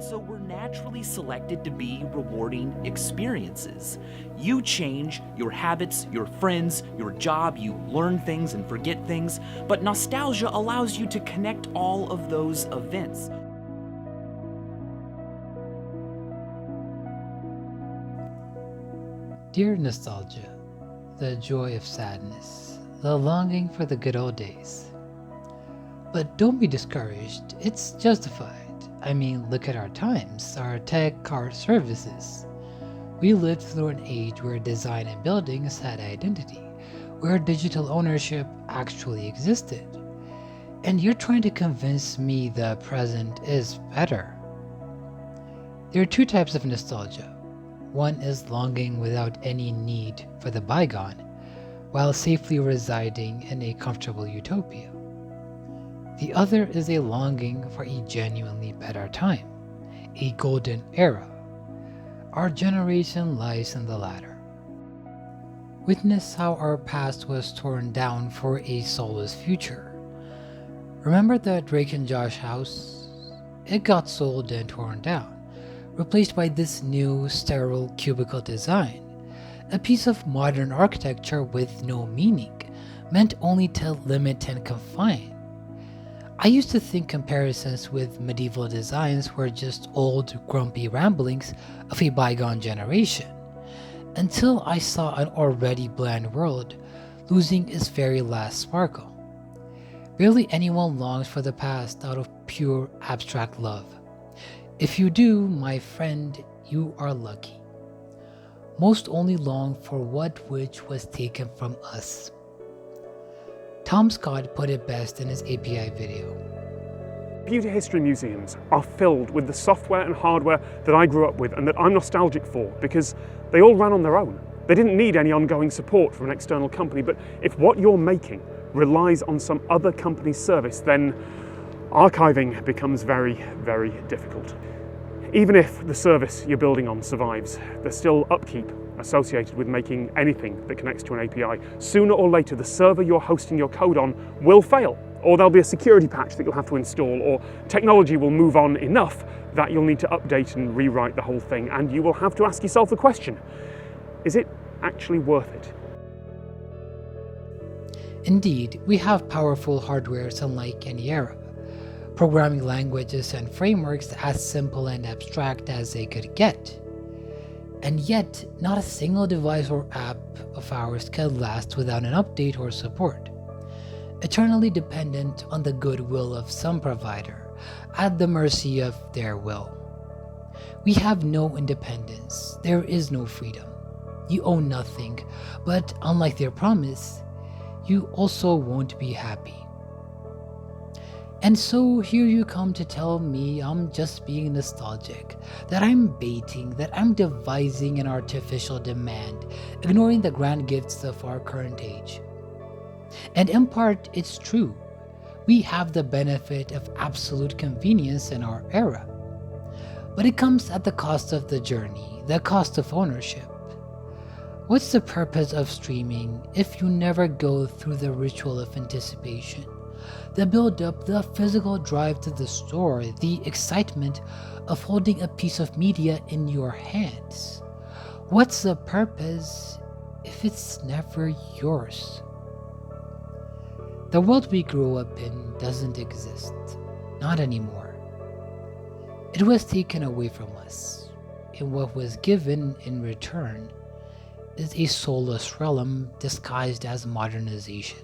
And so we're naturally selected to be rewarding experiences. You change your habits, your friends, your job, you learn things and forget things, but nostalgia allows you to connect all of those events. Dear nostalgia, the joy of sadness, the longing for the good old days. But don't be discouraged, it's justified. I mean, look at our times, our tech, our services. We lived through an age where design and buildings had identity, where digital ownership actually existed. And you're trying to convince me the present is better. There are two types of nostalgia. One is longing without any need for the bygone, while safely residing in a comfortable utopia. The other is a longing for a genuinely better time, a golden era. Our generation lies in the latter. Witness how our past was torn down for a soulless future. Remember the Drake and Josh house? It got sold and torn down, replaced by this new sterile cubicle design, a piece of modern architecture with no meaning, meant only to limit and confine. I used to think comparisons with medieval designs were just old, grumpy ramblings of a bygone generation, until I saw an already bland world losing its very last sparkle. Barely anyone longs for the past out of pure abstract love. If you do, my friend, you are lucky. Most only long for what which was taken from us. Tom Scott put it best in his API video. Beauty history museums are filled with the software and hardware that I grew up with and that I'm nostalgic for because they all ran on their own. They didn't need any ongoing support from an external company, but if what you're making relies on some other company's service, then archiving becomes very, very difficult. Even if the service you're building on survives, there's still upkeep associated with making anything that connects to an API. Sooner or later, the server you're hosting your code on will fail, or there'll be a security patch that you'll have to install, or technology will move on enough that you'll need to update and rewrite the whole thing, and you will have to ask yourself the question, is it actually worth it? Indeed, we have powerful hardwares unlike any era. Programming languages and frameworks as simple and abstract as they could get. And yet, not a single device or app of ours can last without an update or support. Eternally dependent on the goodwill of some provider, at the mercy of their will. We have no independence, there is no freedom. You own nothing, but unlike their promise, you also won't be happy. And so here you come to tell me I'm just being nostalgic, that I'm baiting, that I'm devising an artificial demand, ignoring the grand gifts of our current age. And in part, it's true. We have the benefit of absolute convenience in our era. But it comes at the cost of the journey, the cost of ownership. What's the purpose of streaming if you never go through the ritual of anticipation? The build-up, the physical drive to the store, the excitement of holding a piece of media in your hands. What's the purpose if it's never yours? The world we grew up in doesn't exist. Not anymore. It was taken away from us, and what was given in return is a soulless realm disguised as modernization.